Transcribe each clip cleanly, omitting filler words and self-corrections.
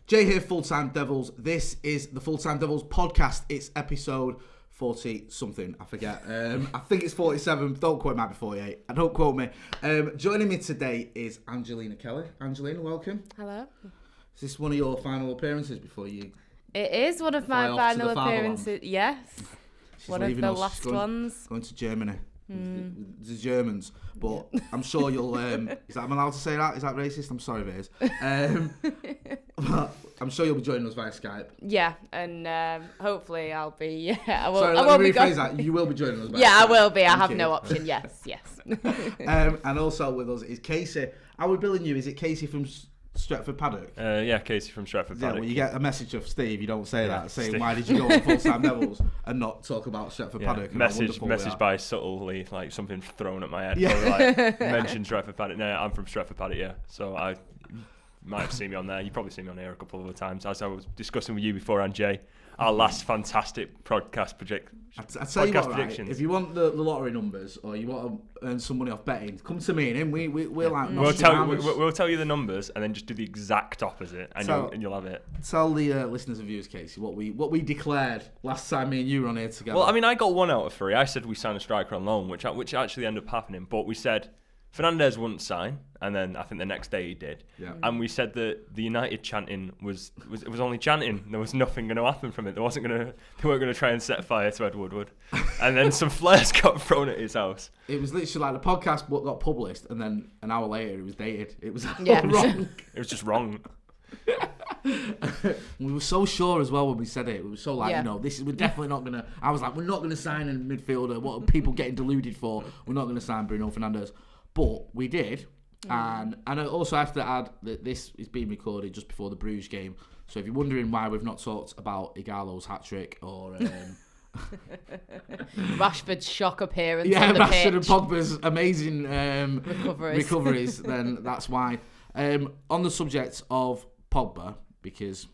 Jay here, Full Time Devils. This is the Full Time Devils podcast. It's episode 40 something. I forget. I think it's 47. Don't quote me. Might be 48. Don't quote me. Joining me today is Angelina Kelly. Angelina, welcome. Hello. Is this one of your final appearances before you? It is one of my final appearances. Yes. She's one of the last ones. Going to Germany. The Germans, but I'm sure you'll. Is that I'm allowed to say that? Is that racist? I'm sorry if it is. But I'm sure you'll be joining us via Skype. Yeah, and hopefully I'll be. I won't. Sorry, let me rephrase that. You will be joining us. Via Skype. I will be. I have no option. Yes. And also with us is Casey. How are we billing you? Is it Casey from Stretford Paddock? Yeah, Casey from Stretford Paddock. Yeah, well, you get a message of Steve, you don't say that, saying, why did you go on Full Time Devils and not talk about Stretford Paddock? Message by subtly, like something thrown at my head. Yeah. Like, mention Stretford Paddock. No, I'm from Stretford Paddock, yeah. So I might have seen me on there. You probably seen me on here a couple of other times. As I was discussing with you beforehand, Jay, our last fantastic podcast project. I tell you what, right, if you want the lottery numbers or you want to earn some money off betting, come to me and him. We'll tell you the numbers and then just do the exact opposite, and you'll have it. Tell the listeners and viewers, Casey, what we declared last time me and you were on here together. Well, I mean, I got 1 out of 3. I said we signed a striker on loan, which actually ended up happening. But we said Fernandez wouldn't sign, and then I think the next day he did. Yeah. And we said that the United chanting was only chanting. There was nothing going to happen from it. They weren't going to try and set fire to Ed Woodward. And then some flares got thrown at his house. It was literally like the podcast got published, and then an hour later it was dated. It was wrong. It was just wrong. We were so sure as well when we said it. We were so like, we're definitely not gonna. I was like, we're not gonna sign a midfielder. What are people getting deluded for? We're not gonna sign Bruno Fernandes. But we did, and I also have to add that this is being recorded just before the Brugge game. So if you're wondering why we've not talked about Igalo's hat-trick or Rashford's shock appearance, Rashford and Pogba's amazing recoveries, then that's why. On the subject of Pogba, because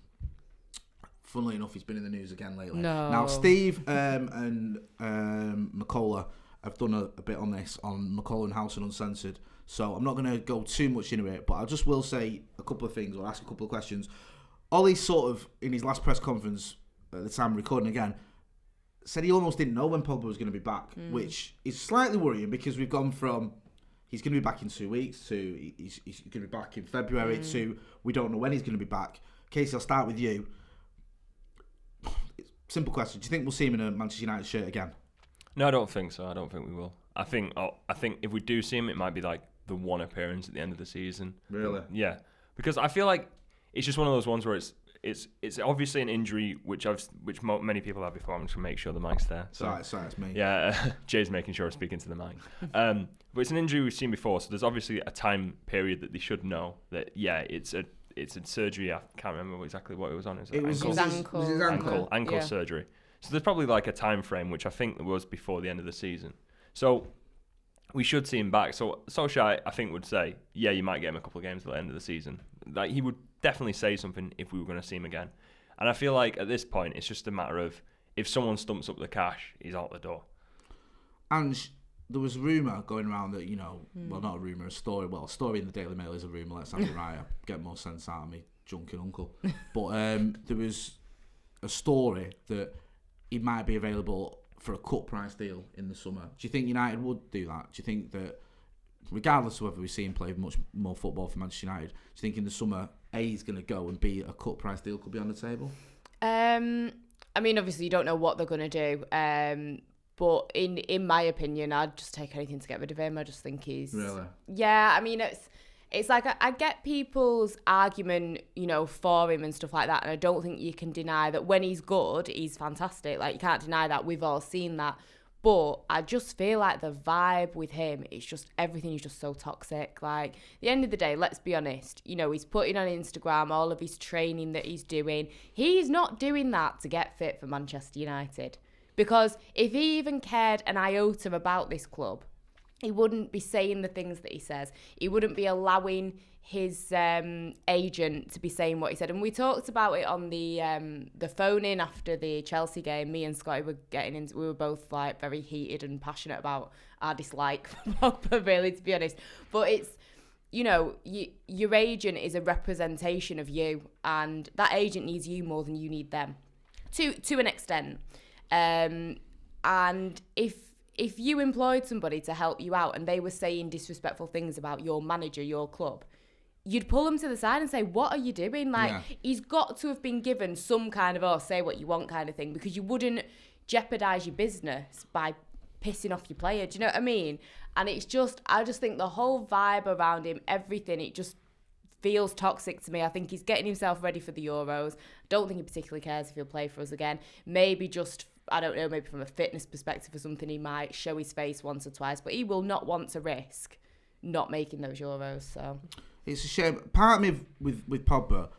funnily enough, he's been in the news again lately. No. Now, Steve and McCullough have done a bit on this on McCullough and House and Uncensored, so I'm not going to go too much into it, but I just will say a couple of things or ask a couple of questions. Ollie sort of, in his last press conference at the time of recording again, said he almost didn't know when Pogba was going to be back, which is slightly worrying because we've gone from he's going to be back in 2 weeks to he's going to be back in February to we don't know when he's going to be back. Casey, I'll start with you. Simple question. Do you think we'll see him in a Manchester United shirt again? No, I don't think so. I don't think we will. I think if we do see him, it might be like the one appearance at the end of the season. Really? Yeah, because I feel like it's just one of those ones where it's obviously an injury which many people have before. I'm just gonna make sure the mic's there. Sorry, it's me. Yeah, Jay's making sure I'm speaking to the mic. But it's an injury we've seen before, so there's obviously a time period that they should know that. Yeah, it's a surgery. I can't remember exactly what it was on. It was his ankle. Ankle surgery. So there's probably like a time frame, which I think was before the end of the season. So we should see him back. So Solskjaer, I think, would say, yeah, you might get him a couple of games at the end of the season. Like he would definitely say something if we were going to see him again. And I feel like at this point, it's just a matter of if someone stumps up the cash, he's out the door. And there was a rumour going around that, well, not a rumour, a story. Well, a story in the Daily Mail is a rumour. Let's have it right. Get more sense out of me, junking uncle. But there was a story that he might be available for a cut price deal in the summer. Do you think United would do that? Do you think that, regardless of whether we see him play much more football for Manchester United, do you think in the summer A, he's going to go and B, a cut price deal could be on the table? I mean, obviously you don't know what they're going to do. But in my opinion, I'd just take anything to get rid of him. I just think he's... Really? Yeah, I mean, it's like I get people's argument, for him and stuff like that, and I don't think you can deny that when he's good, he's fantastic. Like, you can't deny that. We've all seen that. But I just feel like the vibe with him, it's just everything is just so toxic. Like, at the end of the day, let's be honest, he's putting on Instagram all of his training that he's doing. He's not doing that to get fit for Manchester United. Because if he even cared an iota about this club, he wouldn't be saying the things that he says. He wouldn't be allowing his agent to be saying what he said. And we talked about it on the phone in after the Chelsea game. Me and Scotty were we were both like very heated and passionate about our dislike for Pogba, really, to be honest. But your agent is a representation of you, and that agent needs you more than you need them, to an extent. And if you employed somebody to help you out and they were saying disrespectful things about your manager, your club, you'd pull them to the side and say, what are you doing? He's got to have been given some kind of, say what you want kind of thing, because you wouldn't jeopardise your business by pissing off your player. Do you know what I mean? And I just think the whole vibe around him, everything, it just feels toxic to me. I think he's getting himself ready for the Euros. Don't think he particularly cares if he'll play for us again. Maybe just, I don't know, maybe from a fitness perspective or something, he might show his face once or twice, but he will not want to risk not making those Euros. So it's a shame. Part of me with Pogba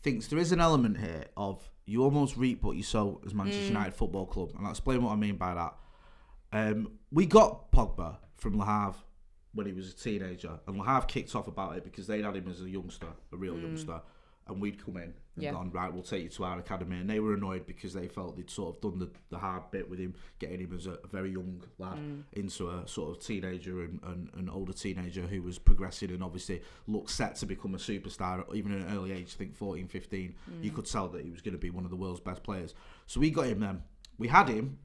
thinks there is an element here of you almost reap what you sow as Manchester United Football Club, and I'll explain what I mean by that. We got Pogba from Le Havre when he was a teenager, and Le Havre kicked off about it because they'd had him as a youngster, a real youngster, and we'd come in and gone, right, we'll take you to our academy, and they were annoyed because they felt they'd sort of done the hard bit with him, getting him as a very young lad into a sort of teenager and an older teenager who was progressing and obviously looked set to become a superstar, even at an early age, I think 14, 15. You could tell that he was going to be one of the world's best players. So we got him then. We had him.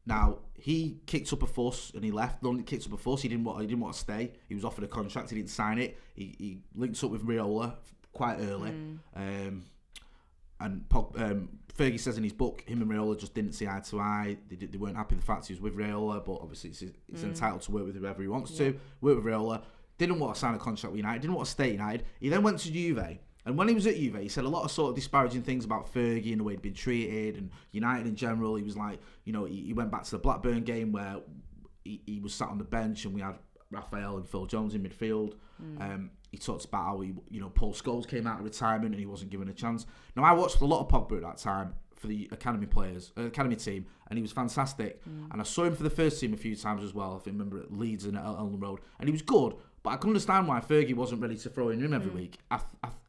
Now, he kicked up a fuss and he left. Not only kicked up a fuss, he didn't want to stay. He was offered a contract, he didn't sign it. He linked up with Raiola quite early. And Fergie says in his book, him and Raiola just didn't see eye to eye. They weren't happy with the fact he was with Raiola, but obviously it's entitled to work with whoever he wants to. Work with Raiola. Didn't want to sign a contract with United. Didn't want to stay at United. He then went to Juve. And when he was at Juve, he said a lot of sort of disparaging things about Fergie and the way he'd been treated and United in general. He was like, he went back to the Blackburn game where he was sat on the bench and we had Raphael and Phil Jones in midfield. He talked about how Paul Scholes came out of retirement and he wasn't given a chance. Now, I watched a lot of Pogba at that time for the academy team, and he was fantastic. And I saw him for the first team a few times as well. I remember at Leeds and at Elland Road, and he was good. But I can understand why Fergie wasn't ready to throw in him every week. I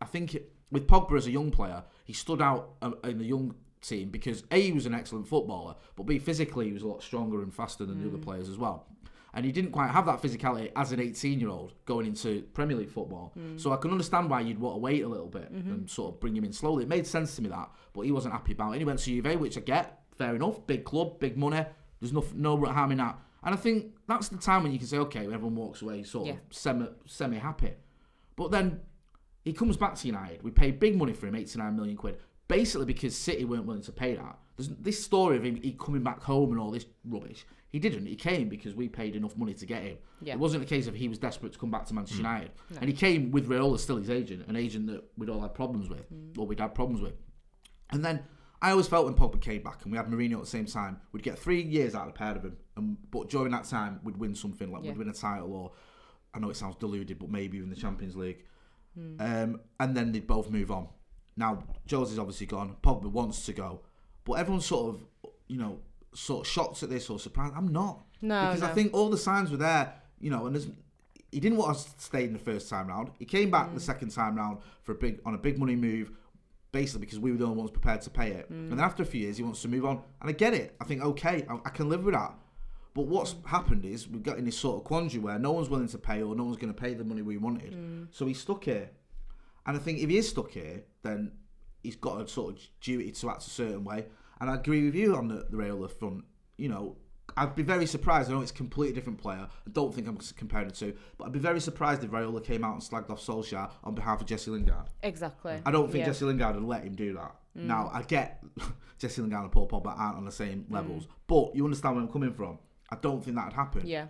think with Pogba as a young player, he stood out in the young team because A, he was an excellent footballer, but B, physically he was a lot stronger and faster than the other players as well. And he didn't quite have that physicality as an 18-year-old going into Premier League football. So I can understand why you'd want to wait a little bit and sort of bring him in slowly. It made sense to me that, but he wasn't happy about it. And he went to Juve, which I get, fair enough, big club, big money. There's no harm in that. And I think that's the time when you can say, okay, when everyone walks away sort of semi-happy. But then he comes back to United. We paid big money for him, 89 million quid, basically because City weren't willing to pay that. There's this story of him coming back home and all this rubbish. He didn't. He came because we paid enough money to get him. It wasn't a case of he was desperate to come back to Manchester United. No. And he came with Raiola still his agent, an agent that we'd all had problems with, or we'd had problems with. And then I always felt when Pogba came back and we had Mourinho at the same time, we'd get 3 years out of the pair of him. But during that time, we'd win something, like we'd win a title, or I know it sounds deluded, but maybe even the Champions League. And then they'd both move on. Now, Jose's obviously gone. Pogba wants to go. But everyone's sort of shocked at this or surprised. I'm not. Because I think all the signs were there, and he didn't want us to stay in the first time round. He came back the second time round on a big money move, basically because we were the only ones prepared to pay it. And then after a few years, he wants to move on. And I get it. I think, okay, I can live with that. But what's happened is we've got in this sort of quandary where no one's willing to pay or no one's going to pay the money we wanted. So he's stuck here. And I think if he is stuck here, then he's got a sort of duty to act a certain way. And I agree with you on the Raiola front. I'd be very surprised. I know it's a completely different player. I don't think I'm comparing the two. But I'd be very surprised if Raiola came out and slagged off Solskjaer on behalf of Jesse Lingard. Exactly. I don't think Jesse Lingard would let him do that. Now, I get Jesse Lingard and Paul Pogba aren't on the same levels. But you understand where I'm coming from. I don't think that would happen. Yeah.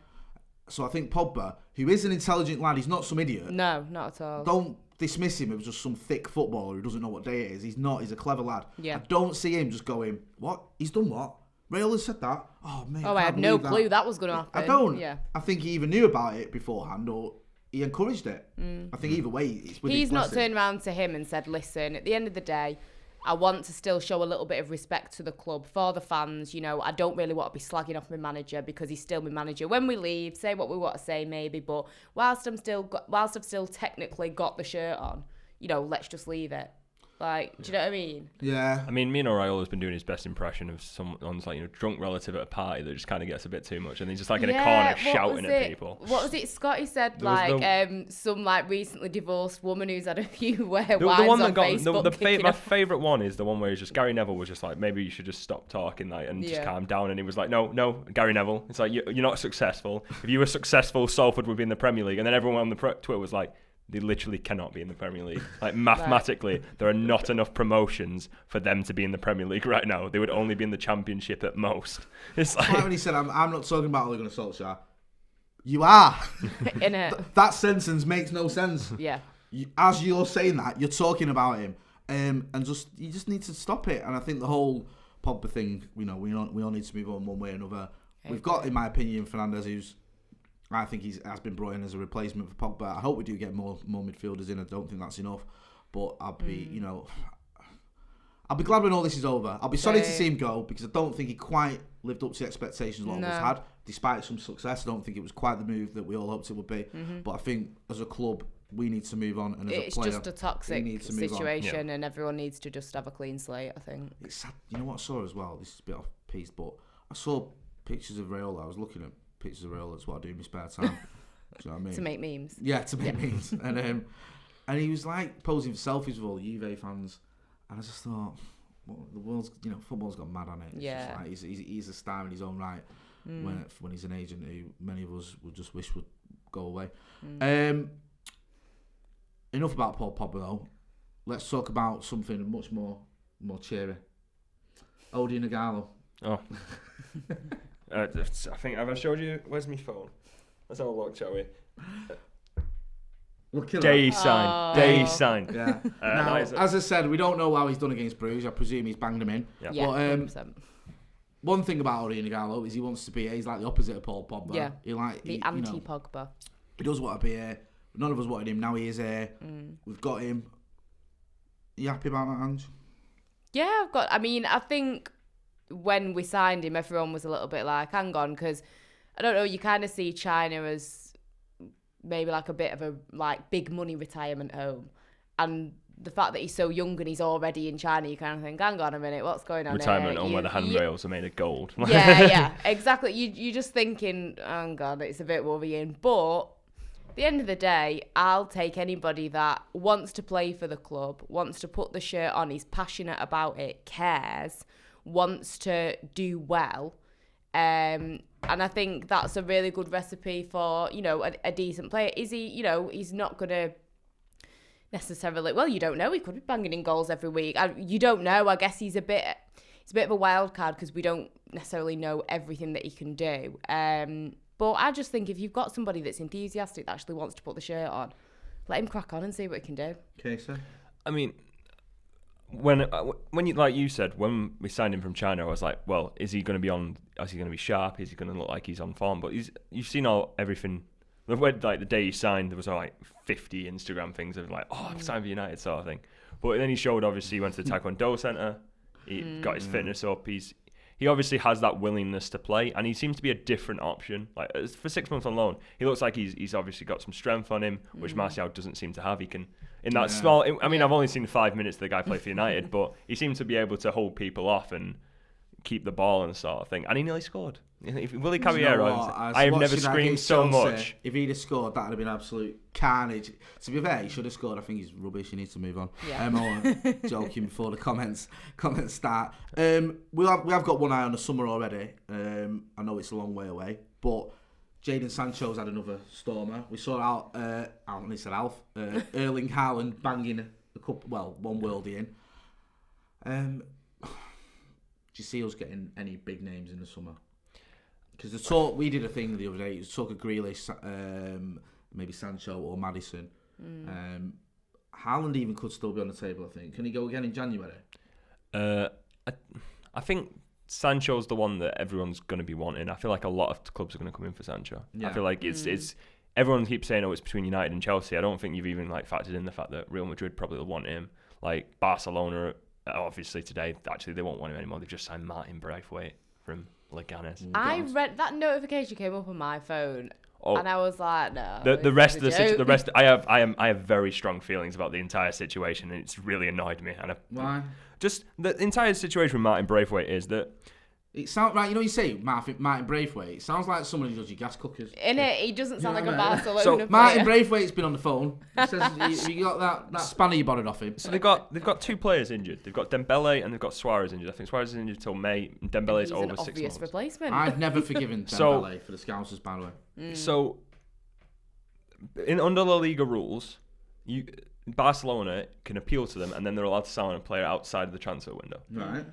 So I think Pogba, who is an intelligent lad, he's not some idiot. No, not at all. Don't dismiss him as just some thick footballer who doesn't know what day it is. He's not. He's a clever lad. Yeah. I don't see him just going, what? He's done what? Raiola said that? Oh, mate. I had no clue that was going to happen. I don't. Yeah. I think he either knew about it beforehand or he encouraged it. I think either way, it's with He's his not blessing. turned around to him and said, listen, at the end of the day, I want to still show a little bit of respect to the club for the fans. I don't really want to be slagging off my manager because he's still my manager. When we leave, say what we want to say maybe, but whilst I've still technically got the shirt on, let's just leave it. Like, do you know what I mean? Yeah. I mean, me and Raiola's been doing his best impression of someone's like, drunk relative at a party that just kind of gets a bit too much, and he's just like in a corner shouting at people. What was it? Scotty said some like recently divorced woman who's had a few wines on Facebook. My favourite one is the one where Gary Neville was just like, maybe you should just stop talking and just calm down, and he was like, no, Gary Neville, it's like you're not successful. If you were successful, Salford would be in the Premier League, and then everyone on the Twitter was like, they literally cannot be in the Premier League. Like, mathematically, there are not enough promotions for them to be in the Premier League right now. They would only be in the Championship at most. It's like when he said, I'm not talking about Ole Gunnar Solskjaer. You are. In it. That sentence makes no sense. Yeah. As you're saying that, you're talking about him. And you just need to stop it. And I think the whole Pogba thing, we all need to move on one way or another. Okay. We've got, in my opinion, Fernandes, who's I think has been brought in as a replacement for Pogba. I hope we do get more midfielders in. I don't think that's enough, but I'll be glad when all this is over. I'll be sorry to see him go because I don't think he quite lived up to the expectations a lot of us had. Despite some success, I don't think it was quite the move that we all hoped it would be. Mm-hmm. But I think as a club, we need to move on, and as a player, it's just a toxic situation, and everyone needs to just have a clean slate. I think it's sad. You know what I saw as well? This is a bit off piece, but I saw pictures of Raiola. I was looking at pictures of Raiola. That's what I do in my spare time. Do you know what I mean? To make memes. Yeah, to make memes. And he was like posing for selfies with all the Juve fans, and I just thought, well, the world's, football's got mad on it. It's just like he's a star in his own right. When he's an agent who many of us would just wish would go away. Enough about Paul Pogba though. Let's talk about something much more cheery. Odi Nagalo. Oh. I think, have I showed you? Where's my phone? Let's have a look, shall we? Day sign. Yeah. Now, as I said, we don't know how he's done against Brugge. I presume he's banged him in. Yeah. But, one thing about Odi Nagalo is he's like the opposite of Paul Pogba. Yeah. The anti-Pogba. He does want to be here. None of us wanted him. Now he is here. We've got him. Are you happy about that, Ange? Yeah, I think when we signed him, everyone was a little bit like, hang on, because I don't know, you kind of see China as maybe like a bit of a big money retirement home, and the fact that he's so young and he's already in China, you kind of think, hang on a minute, what's going on retirement here? home where the handrails are made of gold. Yeah, exactly. You're just thinking, oh God, it's a bit worrying. But at the end of the day, I'll take anybody that wants to play for the club, wants to put the shirt on, is passionate about it, cares, wants to do well. And I think that's a really good recipe for, a decent player. Is he, he's not going to necessarily, well, you don't know, he could be banging in goals every week. You don't know. I guess he's a bit of a wild card because we don't necessarily know everything that he can do. But I just think if you've got somebody that's enthusiastic, that actually wants to put the shirt on, let him crack on and see what he can do. Okay, so I mean, when you, like you said, when we signed him from China, I was like, well, is he going to be on? Is he going to be sharp? Is he going to look like he's on form? But you've seen everything. The day he signed, there was 50 Instagram things of I've signed for United sort of thing. But then he showed, obviously, he went to the Taekwondo Centre. He got his fitness up. He obviously has that willingness to play, and he seems to be a different option. For 6 months on loan, he looks like he's obviously got some strength on him, which Martial doesn't seem to have. He can, in that small. I mean, I've only seen 5 minutes the guy play for United, but he seems to be able to hold people off and keep the ball and sort of thing. And he nearly scored. Willy Caballero, I have never screamed so much. If he'd have scored, that would have been absolute carnage. To be fair, he should have scored. I think he's rubbish. He needs to move on. Yeah. Joking before the comments start. We have got one eye on the summer already. I know it's a long way away, but Jadon Sancho's had another stormer. We saw Erling Haaland banging one worldie in. Do you see us getting any big names in the summer? Because we did a thing the other day. It was talk of Grealish, maybe Sancho or Maddison. Haaland even could still be on the table, I think. Can he go again in January? I think Sancho's the one that everyone's going to be wanting. I feel like a lot of clubs are going to come in for Sancho. Yeah. I feel like it's everyone keeps saying, it's between United and Chelsea. I don't think you've even factored in the fact that Real Madrid probably will want him. Barcelona, obviously today, actually they won't want him anymore. They've just signed Martin Braithwaite from Leganes. I read that notification came up on my phone. And I was like, no. The rest. I have very strong feelings about the entire situation, and it's really annoyed me. And Why? Just the entire situation with Martin Braithwaite is that. It sounds right. You know, you say Martin Braithwaite. It sounds like someone who does your gas cookers. Innit? He doesn't sound like a Barcelona So player. Martin Braithwaite's been on the phone. He says you got that spanner you borrowed off him. So they've got 2 players injured. They've got Dembele and they've got Suarez injured. I think Suarez is injured till May. And Dembele's over 6 months. Obvious replacement. I've never forgiven Dembele for the Scousers, by the way. So, under La Liga rules, Barcelona can appeal to them, and then they're allowed to sign a player outside of the transfer window. Right.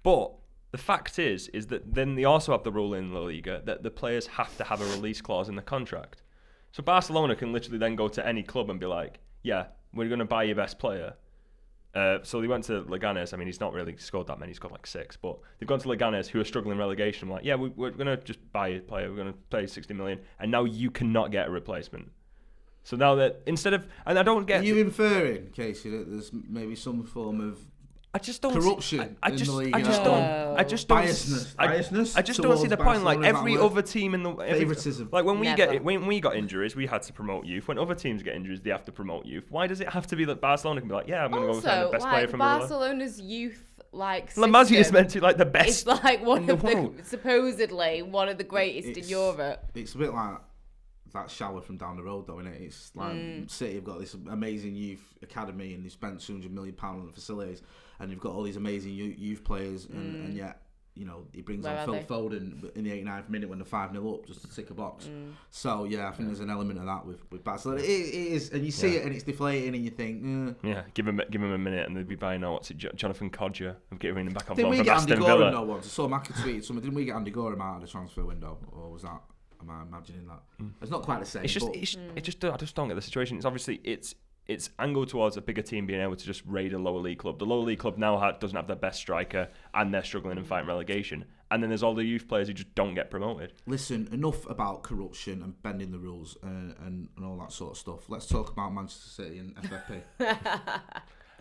But the fact is that then they also have the rule in La Liga that the players have to have a release clause in the contract. So Barcelona can literally then go to any club and be like, yeah, we're going to buy your best player. So they went to Leganes. I mean, he's not really scored that many. He's got like 6. But they've gone to Leganes, who are struggling relegation. Like, yeah, we're going to just buy a player. We're going to pay 60 million. And now you cannot get a replacement. So now that instead of... And I don't get... Are you inferring, Casey, that there's maybe some form of... I just don't corruption. I just don't. Biasness. I just don't see the point. Like every other team in the favoritism. Like when we got injuries, we had to promote youth. When other teams get injuries, they have to promote youth. Why does it have to be that Barcelona can be like, yeah, I'm going to go sign the best player from Barcelona's youth like La Masia is meant to be like the best. It's like one of the supposedly one of the greatest in Europe. It's a bit like that shower from down the road, though, isn't it? It's like City have got this amazing youth academy and they spent £200 million on the facilities, and you've got all these amazing youth players, and yet, you know, he brings on Phil Foden in the 89th minute when they're 5-0 up just to tick a box. So yeah, I think there's an element of that with Barcelona. It is, and you see it and it's deflating, and you think, yeah, give him a minute, and they'd be buying out Jonathan Kodjia and getting him back on loan from Aston Villa. Didn't we get Andy Gorham no once? I saw Macca tweet something. Didn't we get Andy Gorham out of the transfer window, or was that? Am I imagining that? It's not quite the same. I just don't get the situation. It's obviously it's angled towards a bigger team being able to just raid a lower league club. The lower league club now doesn't have their best striker, and they're struggling and fighting relegation. And then there's all the youth players who just don't get promoted. Listen, enough about corruption and bending the rules and all that sort of stuff. Let's talk about Manchester City and FFP.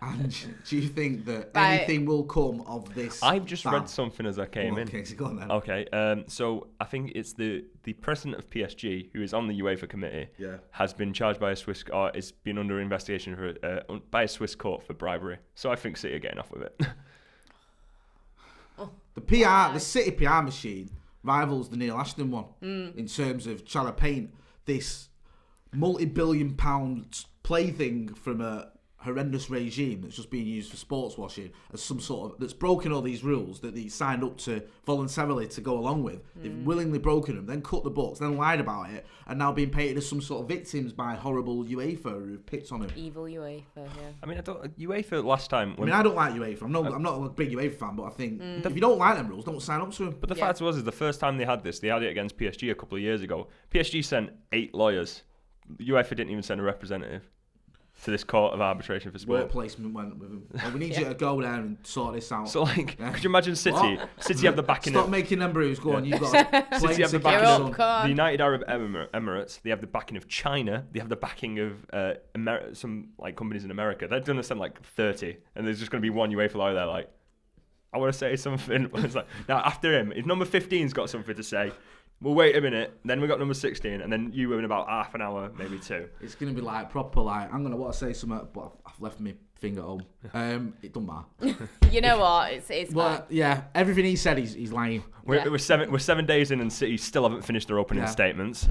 And do you think that anything will come of this? I've just read something as I came in. Okay, so go on then. Okay, so I think it's the president of PSG, who is on the UEFA committee, has been charged by is been under investigation by a Swiss court for bribery. So I think City are getting off with it. The City PR machine rivals the Neil Ashton one in terms of trying to paint this multi-billion-pound plaything from a horrendous regime that's just being used for sports washing as some sort of that's broken all these rules that they signed up to voluntarily to go along with. They've willingly broken them, then cut the books, then lied about it, and now being painted as some sort of victims by horrible UEFA who've picked on him. Evil UEFA, yeah. I mean, UEFA last time. I don't like UEFA. I'm not a big UEFA fan, but I think if you don't like them rules, don't sign up to them. But the fact was, is the first time they had this, they had it against PSG a couple of years ago. PSG sent 8 lawyers. UEFA didn't even send a representative to this court of arbitration for sport. Work placement went with him. Well, we need you to go there and sort this out. So, like, could you imagine City? What? City have the backing Stop making them brews. Go on, you've got City have the backing of the United Arab Emirates. They have the backing of China. They have the backing of some like companies in America. They're going to send like 30, and there's just going to be one UEFA lawyer there like, I want to say something. It's like, now after him, if number 15's got something to say, we'll wait a minute, then we got number 16, and then you in about half an hour, maybe 2. It's going to be like proper, like, I'm going to want to say something, but I've left my thing at home. It don't matter. You know what? It's well, yeah, everything he said, he's lying. We're 7 days in, and City still haven't finished their opening statements.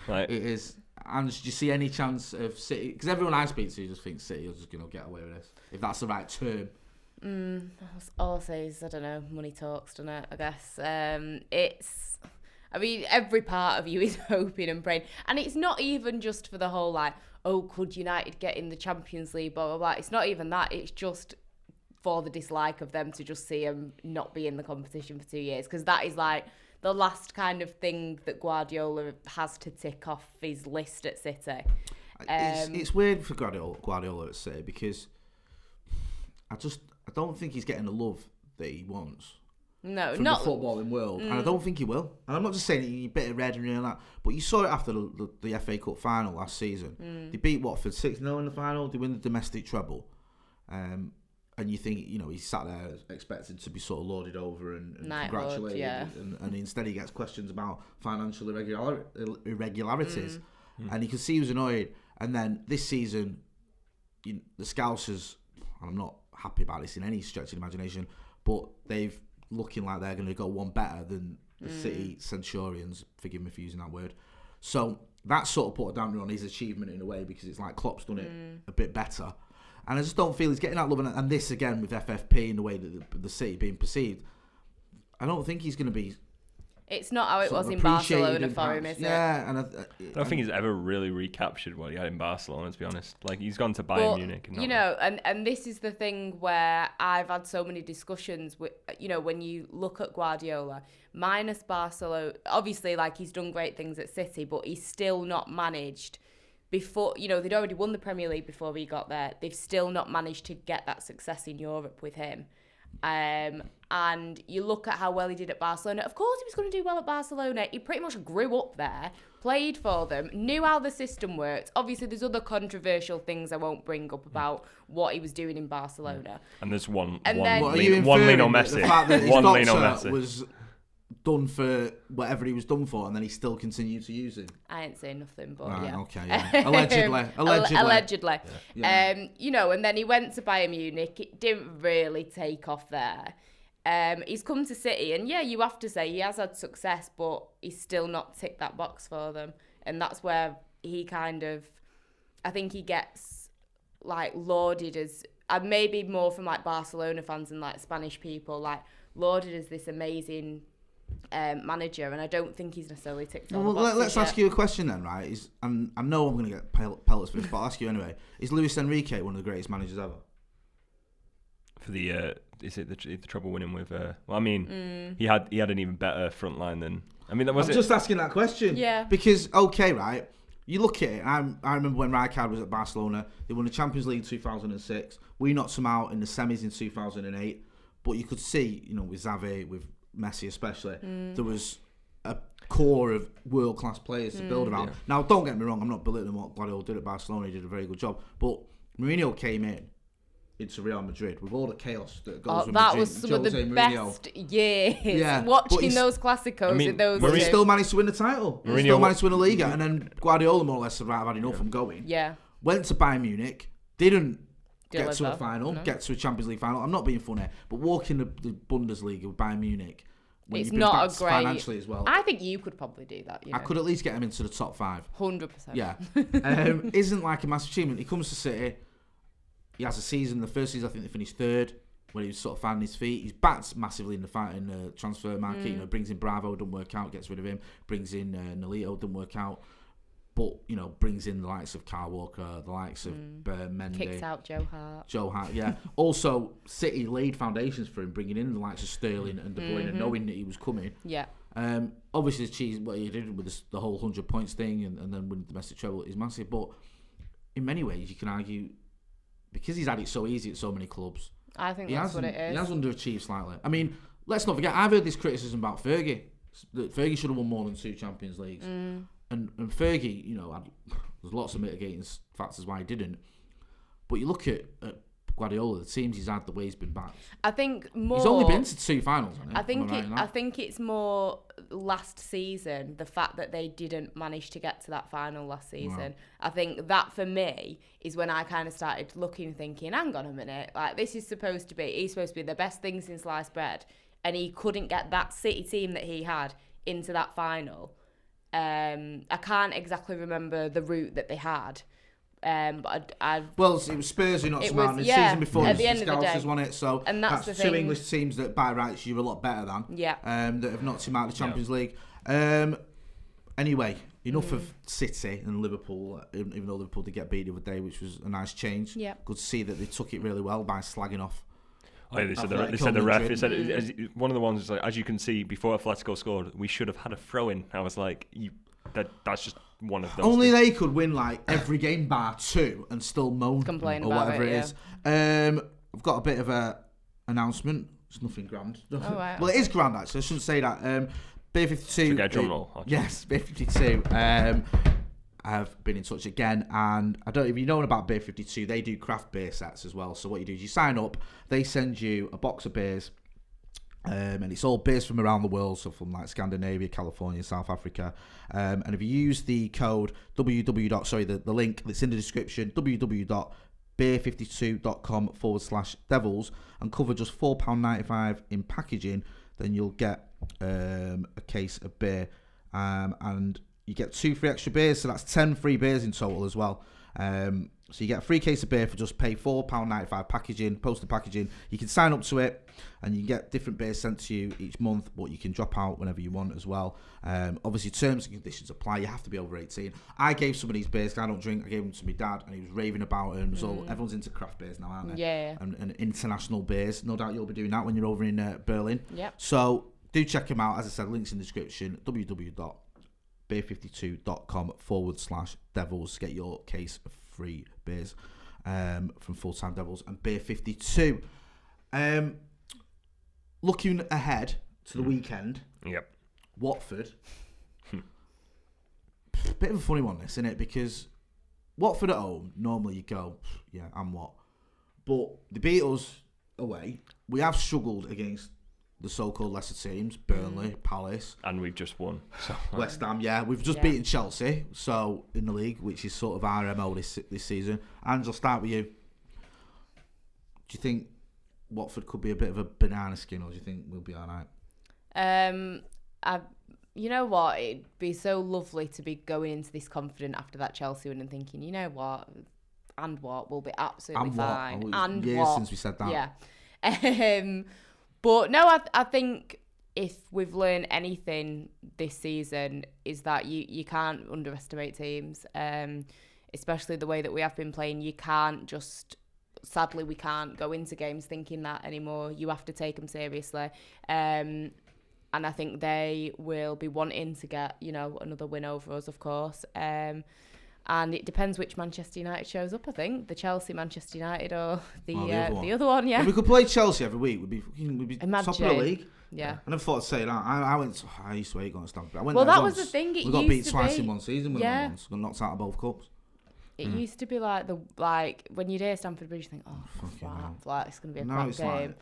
It is. And do you see any chance of City? Because everyone I speak to just thinks City are just going to get away with this, if that's the right term. All I'll say is, I don't know, money talks, doesn't it? I guess. I mean, every part of you is hoping and praying. And it's not even just for the whole, like, oh, could United get in the Champions League, blah, blah, blah. It's not even that. It's just for the dislike of them to just see them not be in the competition for 2 years. Because that is, like, the last kind of thing that Guardiola has to tick off his list at City. It's weird for Guardiola at City because I don't think he's getting the love that he wants. No, from not the footballing world, and I don't think he will. And I'm not just saying he's a bit of red and all that, but you saw it after the FA Cup final last season. They beat Watford 6-0 in the final. They win the domestic treble, and and you think, he's sat there expected to be sort of lauded over and congratulated, and instead he gets questions about financial irregularities, and you can see he was annoyed. And then this season, the Scousers, and I'm not happy about this in any stretch of the imagination, but they've looking like they're going to go one better than the City Centurions, forgive me for using that word. So that sort of put a damper on his achievement in a way, because it's like Klopp's done it a bit better. And I just don't feel he's getting that love. And this, again, with FFP and the way that the City being perceived, I don't think he's going to be... It's not how it was in Barcelona for him, is it? Yeah. And I don't think he's ever really recaptured what he had in Barcelona, to be honest. Like, he's gone to Bayern Munich. And this is the thing where I've had so many discussions with, when you look at Guardiola, minus Barcelona, obviously, like, he's done great things at City, but he's still not managed... Before, they'd already won the Premier League before he got there. They've still not managed to get that success in Europe with him. And you look at how well he did at Barcelona. Of course he was going to do well at Barcelona. He pretty much grew up there, played for them, knew how the system worked. Obviously, there's other controversial things I won't bring up about what he was doing in Barcelona. And there's one Lionel Messi. The fact that his one doctor Lionel Messi was done for whatever he was done for, and then he still continued to use it. I ain't saying nothing, but right, yeah. Okay, yeah. Allegedly. Yeah. And then he went to Bayern Munich. It didn't really take off there. He's come to City, and yeah, you have to say he has had success, but he's still not ticked that box for them. And that's where he kind of, I think he gets like lauded as, and maybe more from like Barcelona fans and like Spanish people, like lauded as this amazing manager, and I don't think he's necessarily ticked all the boxes. Let's ask you a question then, right? I know I'm going to get pellets for this, but I'll ask you anyway. Is Luis Enrique one of the greatest managers ever? For the is it the trouble winning with? He had an even better front line than. I'm just asking that question. Yeah. Because right, you look at it. I remember when Rijkaard was at Barcelona. They won the Champions League in 2006. We knocked them out in the semis in 2008. But you could see, with Xavi, with Messi especially, there was a core of world-class players to build around. Yeah. Now, don't get me wrong, I'm not belittling what Guardiola did at Barcelona. He did a very good job. But Mourinho came into Real Madrid with all the chaos that goes with Madrid. That was some of the best years. Watching those Clásicos in those But he still managed to win the title. He still managed to win the Liga. And then Guardiola more or less said, right, I've had enough, I'm going. Yeah. Went to Bayern Munich, didn't get to a final, get to a Champions League final. I'm not being funny, but walking the Bundesliga with Bayern Munich, when it's you've been not a great financially as well. I think you could probably do that. I could at least get him into the top 5. 100%. Yeah, isn't like a massive achievement. He comes to City. He has a season. The first season, I think they finished 3rd, when he was sort of finding his feet. He's backed massively in the transfer market. Brings in Bravo, doesn't work out, gets rid of him. Brings in Nolito, doesn't work out. But, brings in the likes of Kyle Walker, the likes of Mendy. Kicks out Joe Hart. Yeah. Also, City laid foundations for him, bringing in the likes of Sterling and De Bruyne, knowing that he was coming. Yeah. Obviously, achieved what he did with the whole 100 points thing and then winning domestic treble is massive. But in many ways, you can argue, because he's had it so easy at so many clubs, I think that's what it is. He has underachieved slightly. I mean, let's not forget, I've heard this criticism about Fergie, that Fergie should have won more than 2 Champions Leagues. And Fergie, there's lots of mitigating factors why he didn't. But you look at Guardiola, the teams he's had, the way he's been backed. I think more. He's only been to 2 finals, hasn't he? I think it's more last season, the fact that they didn't manage to get to that final last season. Wow. I think that for me is when I kind of started looking, thinking, hang on a minute, like he's supposed to be the best thing since sliced bread, and he couldn't get that City team that he had into that final. I can't exactly remember the route that they had. But well, it was Spurs who knocked them out in the season before. At the end of the day, won it. So and that's the 2 thing. English teams that by rights you're a lot better than. Yeah. That have knocked him out of the Champions League. Anyway, enough of City and Liverpool. Even though Liverpool did get beat the other day, which was a nice change. Yeah. Good to see that they took it really well by slagging off. Oh, yeah, they said the ref. They said one of the ones was like, as you can see, before Atletico scored, we should have had a throw in. I was like, that's just one of those. Only they could win like every game bar 2 and still moan complain or about whatever it is. I've got a bit of a announcement. It's nothing grand. Right. Well, it is grand actually. I shouldn't say that. Beer 52. Get a drum roll. Yes, Beer 52. have been in touch again, and I don't know if you know about Beer 52, they do craft beer sets as well. So what you do is you sign up, they send you a box of beers, and it's all beers from around the world, so from like Scandinavia, California, South Africa. And if you use the code the link that's in the description, www.beer52.com/devils, and cover just £4.95 in packaging, then you'll get a case of beer, and you get 2 free extra beers, so that's 10 free beers in total as well. So you get a free case of beer for just pay £4.95 packaging, posted packaging. You can sign up to it, and you can get different beers sent to you each month, but you can drop out whenever you want as well. Obviously, terms and conditions apply. You have to be over 18. I gave some of these beers, 'cause I don't drink. I gave them to my dad, and he was raving about them. So everyone's into craft beers now, aren't they? Yeah. And international beers. No doubt you'll be doing that when you're over in Berlin. Yep. So do check them out. As I said, links in the description. www.beer52.com/devils. Get your case of free beers from Full Time Devils and Beer 52. Looking ahead to the weekend, Yep. Watford. Bit of a funny one, this, isn't it? Because Watford at home, normally you go, yeah, and what? But they beat us away. We have struggled against the so-called lesser teams, Burnley, Palace. And we've just won. So. West Ham, yeah. We've just beaten Chelsea, so in the league, which is sort of our MO this season. And I'll start with you. Do you think Watford could be a bit of a banana skin, or do you think we'll be all right? You know what? It'd be so lovely to be going into this confident after that Chelsea win and thinking, you know what? And what? We'll be absolutely fine. And years what? Since we said that. Yeah. But no, I think if we've learned anything this season is that you can't underestimate teams, especially the way that we have been playing. You can't just, sadly, we can't go into games thinking that anymore. You have to take them seriously. And I think they will be wanting to get, another win over us, of course. And it depends which Manchester United shows up, I think. The Chelsea, Manchester United, or the other one, yeah. If we could play Chelsea every week, we'd be Imagine. top of the league. Yeah. I never thought I'd say that. I used to hate going to Stamford. Well, that was the thing. We got beat twice in one season with them once. Got knocked out of both cups. It used to be like when you'd hear Stamford Bridge, you think, oh, crap, like it's going to be a crap game.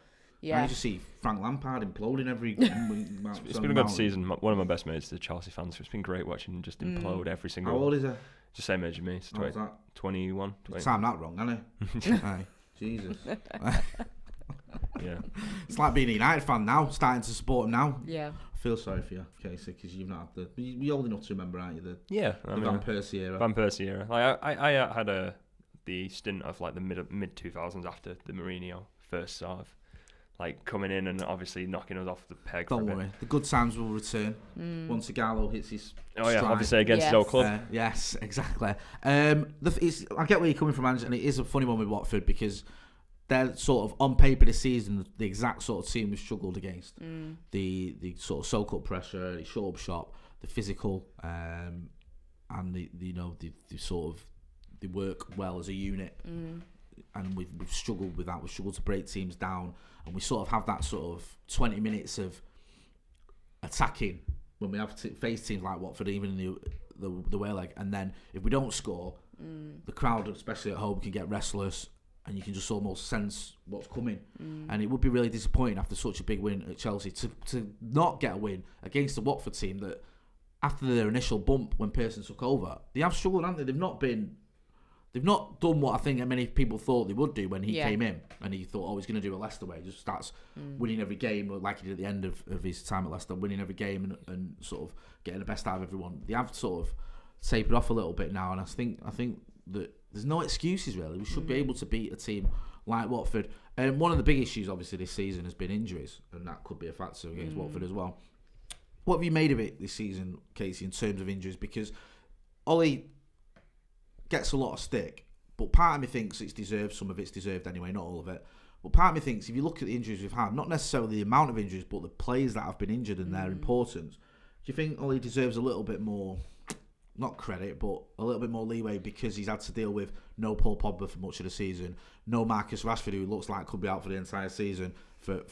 I used to see Frank Lampard imploding every It's been a good season. One of my best mates is a Chelsea fan, so it's been great watching him just implode every single. How old is he? Just the same age as me. So 21. Time that wrong, hasn't he? Aye. Jesus. Yeah. It's like being a United fan now, starting to support him now. Yeah. I feel sorry for you, Casey, because you've not had you're old enough to remember, aren't you? The Van Persie era. Van Persie era. I had the stint of like the mid 2000s after the Mourinho first sort of coming in and obviously knocking us off the peg. Don't worry, the good times will return once Gallo hits his. Oh yeah, obviously against his old club. Yes, exactly. I get where you're coming from, Ange, and it is a funny one with Watford because they're sort of on paper this season the exact sort of team we've struggled against. The sort of soak up pressure, the shut up shop, the physical, and the sort of they work well as a unit. And we've struggled with that. We've struggled to break teams down, and we sort of have that sort of 20 minutes of attacking when we have faced teams like Watford, even in the away leg. And then if we don't score, the crowd, especially at home, can get restless, and you can just almost sense what's coming. And it would be really disappointing after such a big win at Chelsea to not get a win against the Watford team that, after their initial bump when Pearson took over, they have struggled, haven't they? They've not done what I think many people thought they would do when he came in, and he thought, he's going to do a Leicester way. He just starts winning every game, like he did at the end of his time at Leicester, winning every game and sort of getting the best out of everyone. They have sort of tapered off a little bit now, and I think that there's no excuses really. We should be able to beat a team like Watford. And one of the big issues, obviously, this season has been injuries, and that could be a factor against Watford as well. What have you made of it this season, Casey, in terms of injuries? Because Ollie gets a lot of stick, but part of me thinks it's deserved. Some of it's deserved anyway, not all of it. But part of me thinks if you look at the injuries we've had, not necessarily the amount of injuries, but the players that have been injured and their importance, do you think Ollie deserves a little bit more, not credit, but a little bit more leeway because he's had to deal with no Paul Pogba for much of the season, no Marcus Rashford, who looks like could be out for the entire season for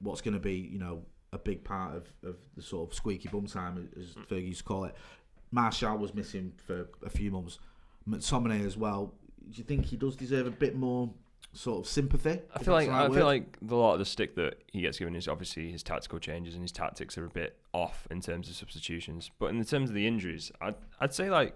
what's going to be, a big part of the sort of squeaky bum time, as Fergie used to call it. Martial was missing for a few months. McTominay as well. Do you think he does deserve a bit more sort of sympathy? I feel like a lot of the stick that he gets given is obviously his tactical changes, and his tactics are a bit off in terms of substitutions. But in terms of the injuries, I'd say like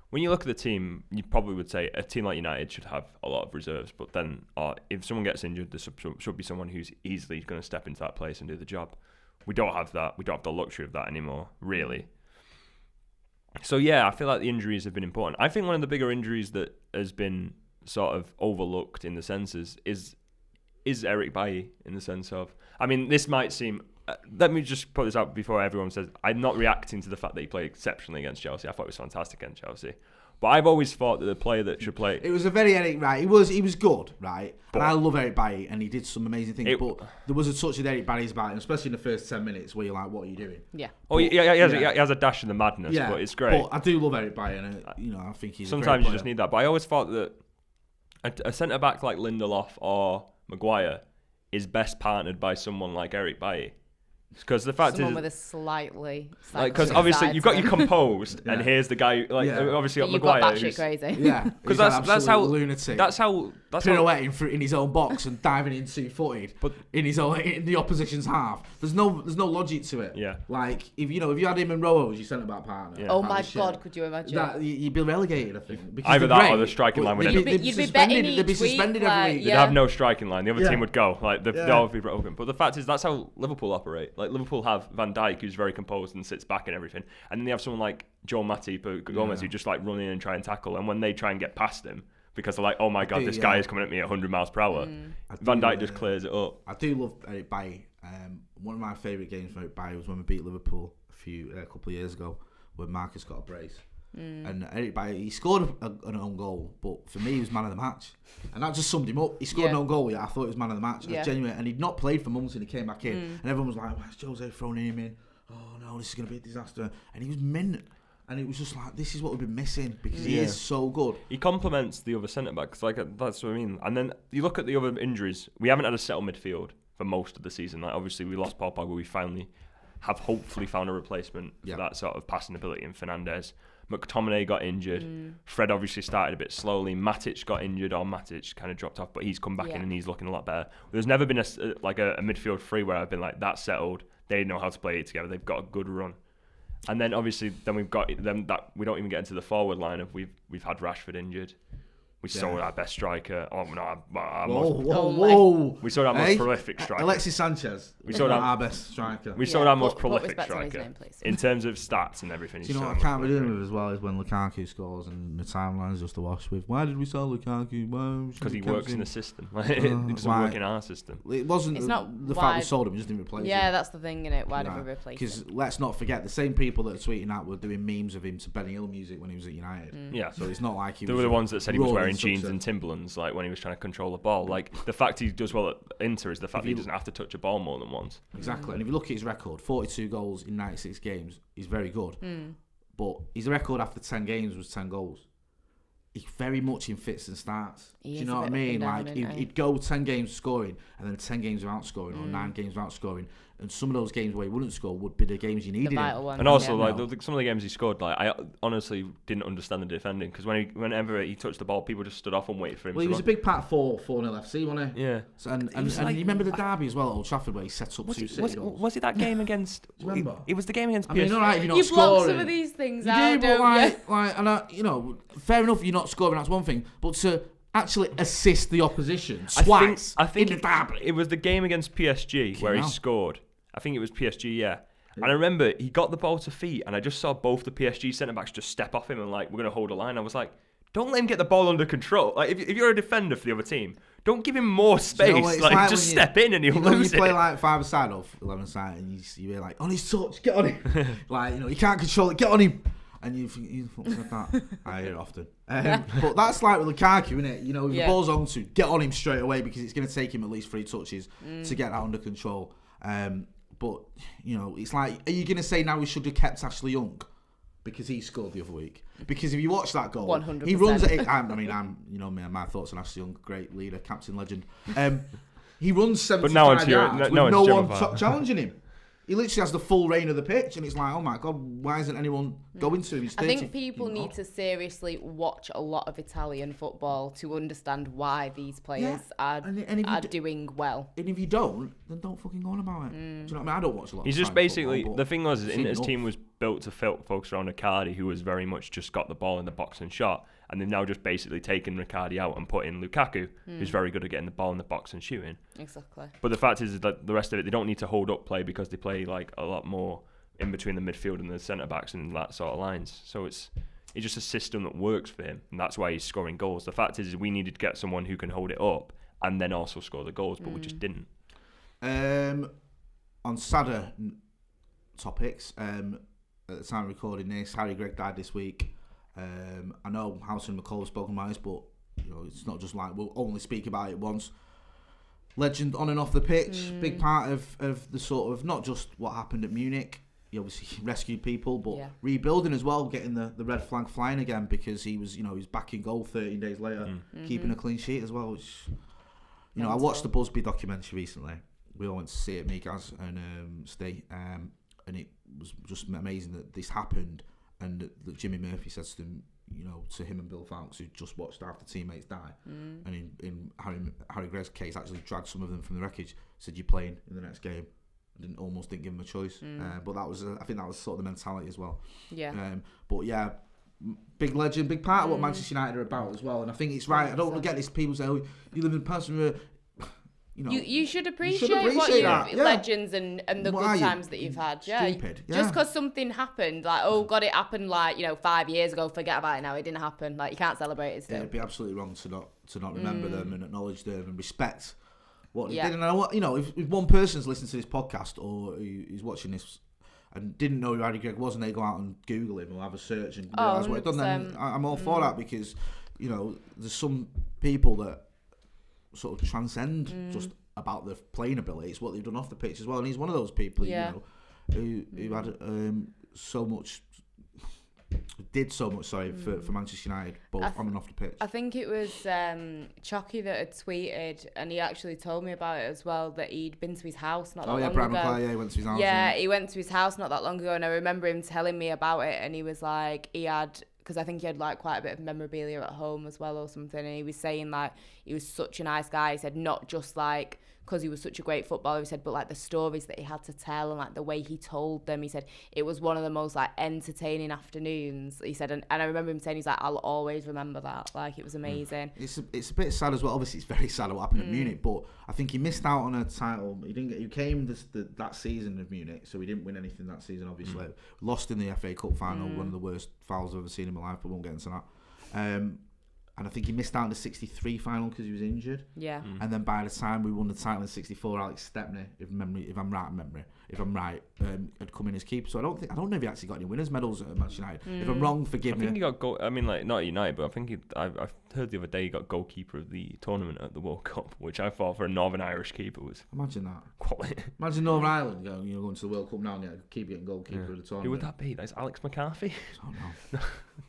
when you look at the team, you probably would say a team like United should have a lot of reserves. But then if someone gets injured, there should be someone who's easily going to step into that place and do the job. We don't have that. We don't have the luxury of that anymore, really. So yeah, I feel like the injuries have been important. I think one of the bigger injuries that has been sort of overlooked in the senses is Eric Bailly, in the sense of, I mean, this might seem, let me just put this out before everyone says, I'm not reacting to the fact that he played exceptionally against Chelsea. I thought it was fantastic against Chelsea. But I've always thought that the player that should play... It was a very Eric, right? He was good, right? But, and I love Eric Bailly, and he did some amazing things. But there was a touch of Eric Bailly's about him, especially in the first 10 minutes, where you're like, what are you doing? Yeah. Oh, he has a dash in the madness, but it's great. But I do love Eric Bailly, and I think he's sometimes a great player. You just need that. But I always thought that a centre-back like Lindelof or Maguire is best partnered by someone like Eric Bailly. Because the fact someone is, with a slightly because obviously you've got your composed, and here's the guy obviously you've Maguire. Got batshit crazy. Yeah, because that's how lunatic. That's how pirouetting in his own box and diving in 2-footed, but in the opposition's half. There's no logic to it. Yeah, like if you had him and Rowe as your centre back partner. Yeah. Oh my God, could you imagine? That you'd be relegated, I think. Either that or the striking line would end up. You'd be betting each They'd be suspended every week. They'd have no striking line. The other team would go. Like they'd all be broken. But the fact is, that's how Liverpool operate. Like Liverpool have Van Dijk, who's very composed and sits back and everything, and then they have someone like Joe Matip, Gomez, who just like run in and try and tackle. And when they try and get past him, because they're like, oh my God, this guy is coming at me at 100 miles per hour, Van Dijk just clears it up. I do love Eric Bailly. One of my favourite games from Eric Bailly was when we beat Liverpool a couple of years ago, when Marcus got a brace. And Eric Bailly, he scored an own goal, but for me, he was man of the match. And that just summed him up. He scored an own goal, I thought he was man of the match. It was genuine. And he'd not played for months and he came back in. And everyone was like, why is Jose throwing him in? Oh no, this is going to be a disaster. And he was mint. And it was just like, this is what we've been missing, because he is so good. He complements the other centre-backs, like that's what I mean. And then you look at the other injuries. We haven't had a settled midfield for most of the season. Like obviously, we lost Paul Pogba. We finally have hopefully found a replacement for that sort of passing ability in Fernandes. McTominay got injured. Fred obviously started a bit slowly. Matic got injured, or Matic kind of dropped off, but he's come back in and he's looking a lot better. There's never been a midfield three where I've been like, that's settled. They know how to play it together. They've got a good run. And then obviously, we've got them that we don't even get into the forward line of we've had Rashford injured. We sold our best striker. Oh no, whoa! We sold our most prolific striker, Alexis Sanchez. We sold our best striker. We sold our most prolific striker in terms of stats and everything. Do you know what I can't be doing with as well is when Lukaku scores and the timeline's just awash with, why did we sell Lukaku? Because he works in the system. He doesn't work in our system. It wasn't the fact we sold him; we just didn't replace him. Yeah, that's the thing, innit? Why didn't we replace him? Because let's not forget, the same people that are tweeting out were doing memes of him to Benny Hill music when he was at United. Yeah, so it's not like they were the ones that said he was wearing jeans and Timberlands, like when he was trying to control the ball. Like the fact he does well at Inter is the fact that he doesn't have to touch a ball more than once. Exactly. And if you look at his record, 42 goals in 96 games, he's very good. But his record after 10 games was 10 goals. He's very much in fits and starts. Do you know what I mean? Like he'd go 10 games scoring and then 10 games without scoring, or 9 games without scoring. And some of those games where he wouldn't score would be the games you needed him. And also, some of the games he scored, like I honestly didn't understand the defending, because whenever he touched the ball, people just stood off and waited for him. Well, he was a big part of 4-0 FC, wasn't he? Yeah. So, and you remember the derby as well at Old Trafford where he set up 2 City goals? Was it that game against? Remember? It was the game against PSG. I mean, all right, if you're not you scoring. block some of these things out, don't you? Fair enough, you're not scoring. That's one thing, but to actually assist the opposition twice I think in the derby. It was the game against PSG where he scored. I think it was PSG, yeah. And I remember he got the ball to feet, and I just saw both the PSG centre-backs just step off him and like, we're going to hold a line. I was like, don't let him get the ball under control. Like, if you're a defender for the other team, don't give him more space. You know like just step in and he'll lose it. You play like 5-a-side or 11-a-side, and you're like, on his touch, get on him. Like, you can't control it, get on him. And you said that. I hear it often. But that's like with Lukaku, isn't it? If the ball's on to, get on him straight away, because it's going to take him at least 3 touches to get that under control. But, it's like, are you going to say now we should have kept Ashley Young because he scored the other week? Because if you watch that goal, 100%. He runs at it. My thoughts on Ashley Young, great leader, captain legend. He runs 75 yards with no one challenging him. He literally has the full reign of the pitch, and it's like, oh my God, why isn't anyone going to him? He's 30, I think people need to seriously watch a lot of Italian football to understand why these players are doing well. And if you don't, then don't fucking go on about it. Do you know what I mean? I don't watch a lot. He's just basically the thing was Inter's team was built to focus around Icardi, who was very much just got the ball in the box and shot, and they've now just basically taken Icardi out and put in Lukaku, who's very good at getting the ball in the box and shooting. Exactly. But the fact is that the rest of it, they don't need to hold up play because they play like a lot more in between the midfield and the centre backs and that sort of lines. So it's just a system that works for him, and that's why he's scoring goals. The fact is we needed to get someone who can hold it up and then also score the goals, but we just didn't. On sadder topics, at the time of recording this, Harry Gregg died this week. I know House and McCall have spoken about this, but you know it's not just like we'll only speak about it once. Legend on and off the pitch, big part of the sort of not just what happened at Munich. He obviously rescued people, but rebuilding as well, getting the red flag flying again because he was back in goal 13 days later, keeping a clean sheet as well. Which, I watched the Busby documentary recently. We all went to see it, me, Gaz, and Steve, and it was just amazing that this happened, and that Jimmy Murphy says to him, to him and Bill Fowkes, who just watched after teammates die, and in Harry Gregg's case, actually dragged some of them from the wreckage, said, "You're playing in the next game." Almost didn't give him a choice, but that was I think that was sort of the mentality as well. Yeah. But yeah, big legend, big part of what Manchester United are about as well, and I think it's right. I don't want to get this. People say, "Oh, you live in person." You should appreciate what you've legends and the good times that you've had. Stupid. Yeah. Just because something happened, like, oh God, it happened 5 years ago. Forget about it now. It didn't happen. Like, you can't celebrate it still. Yeah, it'd be absolutely wrong to not remember them and acknowledge them and respect what they did. And if one person's listening to this podcast or who's watching this and didn't know who Harry Gregg was, and they go out and Google him or have a search and realise what he'd done, then I'm all for that, because there's some people that sort of transcend just about the playing ability. It's what they've done off the pitch as well, and he's one of those people who had did so much for Manchester United, both on and off the pitch. I think it was Chucky that had tweeted, and he actually told me about it as well, that he'd been to his house not that long ago. Brian McClare, he went to his house. Yeah, he went to his house not that long ago, and I remember him telling me about it, and he was like, because I think he had quite a bit of memorabilia at home as well or something, and he was saying he was such a nice guy. He said not just because he was such a great footballer, he said, but the stories that he had to tell and the way he told them. He said it was one of the most entertaining afternoons. He said, and I remember him saying, he's like, I'll always remember that. It was amazing. It's a bit sad as well. Obviously, it's very sad what happened at Munich, but I think he missed out on a title. He came that season of Munich, so he didn't win anything that season. Obviously, lost in the FA Cup final, one of the worst fouls I've ever seen in my life. But we won't get into that. And I think he missed out in the 63 final because he was injured. Yeah. And then by the time we won the title in 64, Alex Stepney, if I'm right, had come in as keeper. So I don't know if he actually got any winners' medals at Manchester United. If I'm wrong, forgive me. I think he got goal. I mean, not at United, but I think I've heard the other day he got goalkeeper of the tournament at the World Cup, which I thought for a Northern Irish keeper was. Imagine that. Quality. Imagine Northern Ireland going to the World Cup now and keep getting goalkeeper of the tournament. Who would that be? That's Alex McCarthy. I don't know.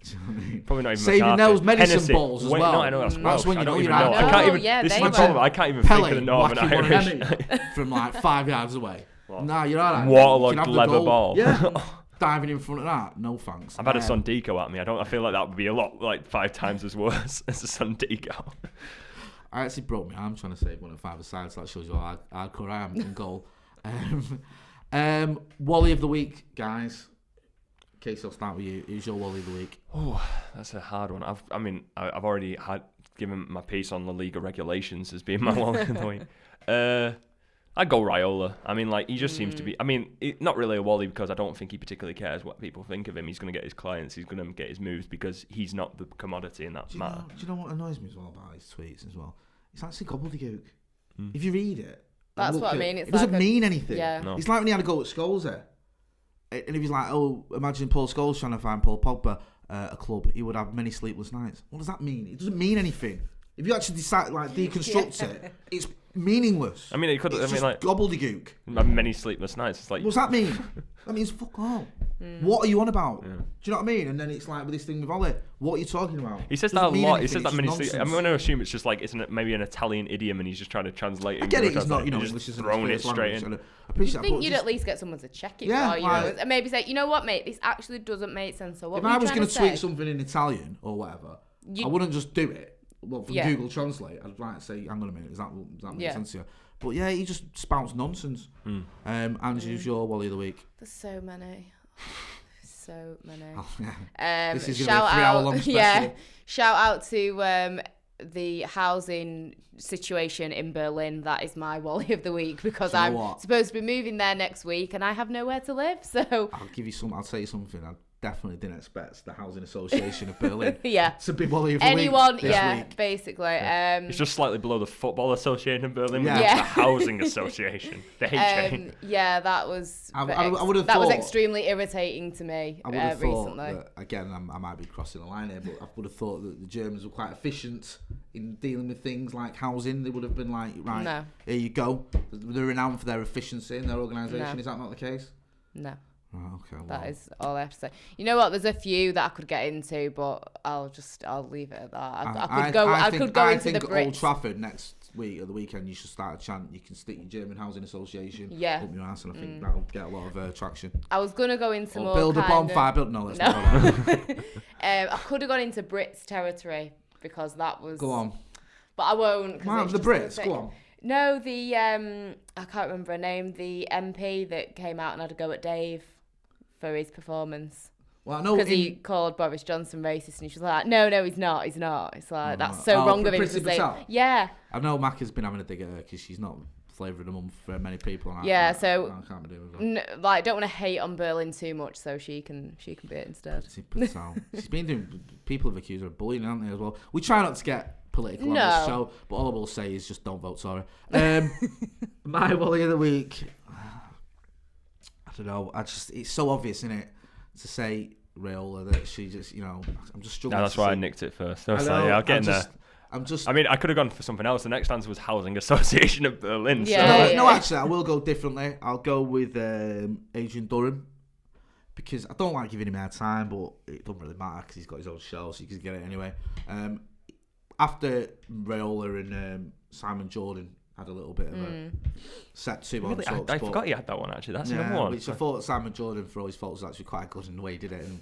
Do you know what I mean? Probably not even saving McCarthy. those medicine Hennessy. balls as well. No, I know that's Welsh. When I you don't know even you're know. out. I can't even. This is my problem. I can't even think of the Northern Irish from 5 yards away. Nah, you're alright. Waterlogged leather ball. Yeah. Diving in front of that, no thanks. I've had a Sondico at me. I feel like that would be a lot, 5 times as worse as a Sondico. I actually broke my arm trying to save one of 5 sides. So that shows you how hardcore I am in goal. Wally of the week, guys. Casey, I'll start with you. Who's your Wally of the week? Oh, that's a hard one. I've already given my piece on La Liga regulations as being my Wally of the week. I'd go Raiola. I mean, he just seems to be... I mean, not really a Wally because I don't think he particularly cares what people think of him. He's going to get his clients. He's going to get his moves because he's not the commodity in that matter. Do you know what annoys me as well about his tweets as well? It's actually gobbledygook. If you read it... That's what I mean. It doesn't mean anything. Yeah. No. It's like when he had a go at Scholes there. And if he's like, imagine Paul Scholes trying to find Paul Pogba a club, he would have many sleepless nights. What does that mean? It doesn't mean anything. If you actually decide, deconstruct it, it's meaningless. I mean, it could. It's just gobbledygook. Many sleepless nights. It's like. What's that mean? That means fuck all. What are you on about? Yeah. Do Do you know what I mean? And then it's like with this thing with Ollie, what are you talking about? He says Doesn't that a mean lot. anything, He says that it's many. nonsense. I'm going to assume it's just like maybe an Italian idiom, and he's just trying to translate it. I get it. He's not, English English isn't throwing it his first straight language, in. and I appreciate I that, think but you'd just- at least get someone to check it Yeah, for you, like- and maybe say, you know what, mate, this actually doesn't make sense. So what If were I you was trying going to to tweet say? something in Italian or whatever, You- I wouldn't just do it. Well, from Yeah. Google Translate, I'd like to say, hang on a minute, does that make Yeah. sense to you? But yeah, he just spouts nonsense. Andrew's your Wally of the week. There's so many. So many. Oh, yeah. This is gonna be a Shout 3-hour-long out, special. yeah. Shout out to the housing situation in Berlin. That is my Wally of the week because Do you know I'm what? supposed to be moving there next week and I have nowhere to live. So I'll tell you something. I definitely didn't expect the Housing Association of Berlin yeah. to be Wally of the Anyone, week this yeah, week. basically. It's just slightly below the Football Association in Berlin, Yeah. which is Yeah. the Housing Association, the HA. Yeah, that was I would have that was thought- extremely irritating to me I would have thought recently. that, again, I might be crossing the line here, but I would have thought that the Germans were quite efficient in dealing with things like housing. They would have been like, right, No. here you go. They're renowned for their efficiency in their organisation. No. Is that not the case? No. Oh, okay. That well. is all I have to say. You know what? There's a few that I could get into, but I'll leave it at that. I could go into the Old Brits. Trafford next week or the weekend. You should start a chant. You can stick your German Housing Association Yeah. up your ass, and I think that'll get a lot of traction. I was gonna go into Or more build a kind bonfire. No, let's not go there. I could have gone into Brits territory because that was. Go on. But I won't. 'Cause Man, it's the just gonna Brits. say- Go on. No, the I can't remember her name. The MP that came out and had a go at Dave for his performance. Well, I know Because he called Boris Johnson racist, and she was like, "No, he's not. He's not." It's like that's so Oh, wrong of him to Prissy say. Patel? Yeah, I know Mac has been having a dig at her because she's not flavour of the month for many people. And Yeah, I can't be doing with her. like don't want to hate on Berlin too much, so she can be it instead. Prissy Patel. She's been doing. People have accused her of bullying, haven't they, as well? We try not to get political on No. this show, but all I will say is just don't vote Tory. My Wally of the week. I don't know. It's so obvious, isn't it, to say Raiola that she just, I'm just struggling. No, that's to why I see. nicked it first. I was I like, know, yeah, I'll get in there. I mean, I could have gone for something else. The next answer was Housing Association of Berlin. Yeah, so. yeah. No, actually, I will go differently. I'll go with Adrian Durham because I don't like giving him our time, but it doesn't really matter because he's got his own show, so you can get it anyway. After Raiola and Simon Jordan had a little bit of a set two on Really, talks, I forgot you had that one, actually. That's yeah, number one. which I thought Simon Jordan, for all his faults, was actually quite good in the way he did it. And,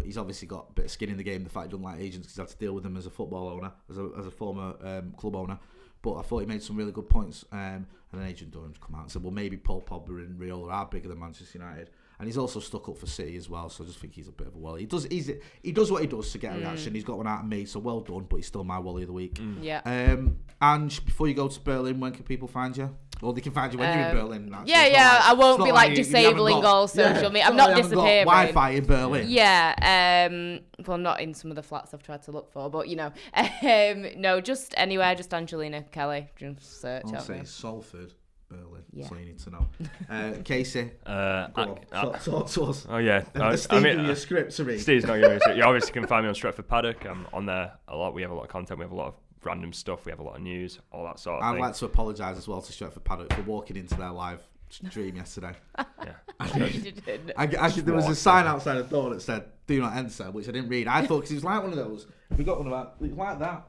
he's obviously got a bit of skin in the game, the fact he doesn't like agents because he had to deal with them as a football owner, as a former club owner. But I thought he made some really good points. And then Adrian Durham's come out and said, well, maybe Paul Pogba and Raiola are bigger than Manchester United. And he's also stuck up for City as well, so I just think he's a bit of a wally. He does what he does to get a reaction. He's got one out of me, so well done, but he's still my Wally of the week. Yeah. And before you go to Berlin, when can people find you? Well, they can find you when you're in Berlin. Actually. Yeah. I won't be like you haven't disabling got- all social media. I'm it's not like you haven't got disappearing. Wi-Fi in Berlin. Yeah, well, not in some of the flats I've tried to look for, but no, just anywhere, just Angelina Kelly. Just search I'll out say me. Salford, Berlin. Yeah. That's all you need to know. Casey, go on. Talk to us. Oh, yeah. Steve give you a script to read. Steve's not giving me a script. You obviously can find me on Stretford Paddock. I'm on there a lot. We have a lot of content. We have a lot of random stuff. We have a lot of news, all that sort of I'd thing. like to apologise as well to Stretford Paddock for walking into their live stream yesterday. Yeah. There was a sign outside the door that said "Do not enter," which I didn't read. I thought because it was like one of those. We got one of that. It was like that,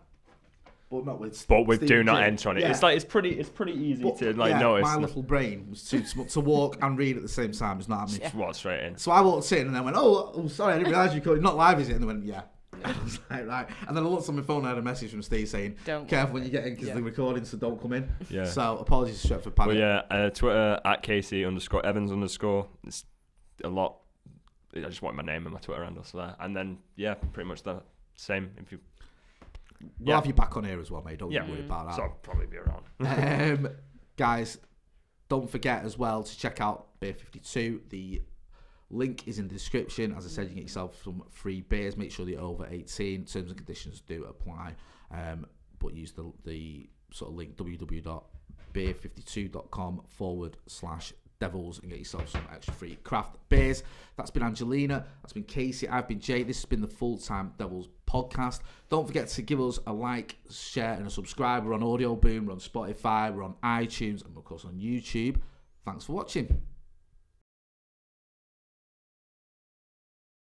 but not with. But with Steve do not Jim. enter on it. Yeah. It's pretty easy But, to yeah, notice. My little brain was too small to walk and read at the same time. It's not happening. Just walk straight in. So I walked in and I went, oh sorry, I didn't realise you could. Not live, is it? And they went, yeah. I was like, right. And then I looked on my phone and I had a message from Steve saying, careful when you get in because they're recording, so don't come in. Yeah. So apologies to Stretford Paddock. But yeah, Twitter at Casey_Evans_. It's a lot. I just want my name and my Twitter handle there. And then, yeah, pretty much the same. If you, We'll have you back on here as well, mate. Don't you worry about that. So I'll probably be around. Guys, don't forget as well to check out Beer 52. The link is in the description. As I said, you can get yourself some free beers. Make sure that you're over 18. Terms and conditions do apply. But use the sort of link www.beer52.com/devils and get yourself some extra free craft beers. That's been Angelina. That's been Casey. I've been Jay. This has been the Full Time Devils podcast. Don't forget to give us a like, share, and a subscribe. We're on Audio Boom. We're on Spotify. We're on iTunes, and of course on YouTube. Thanks for watching.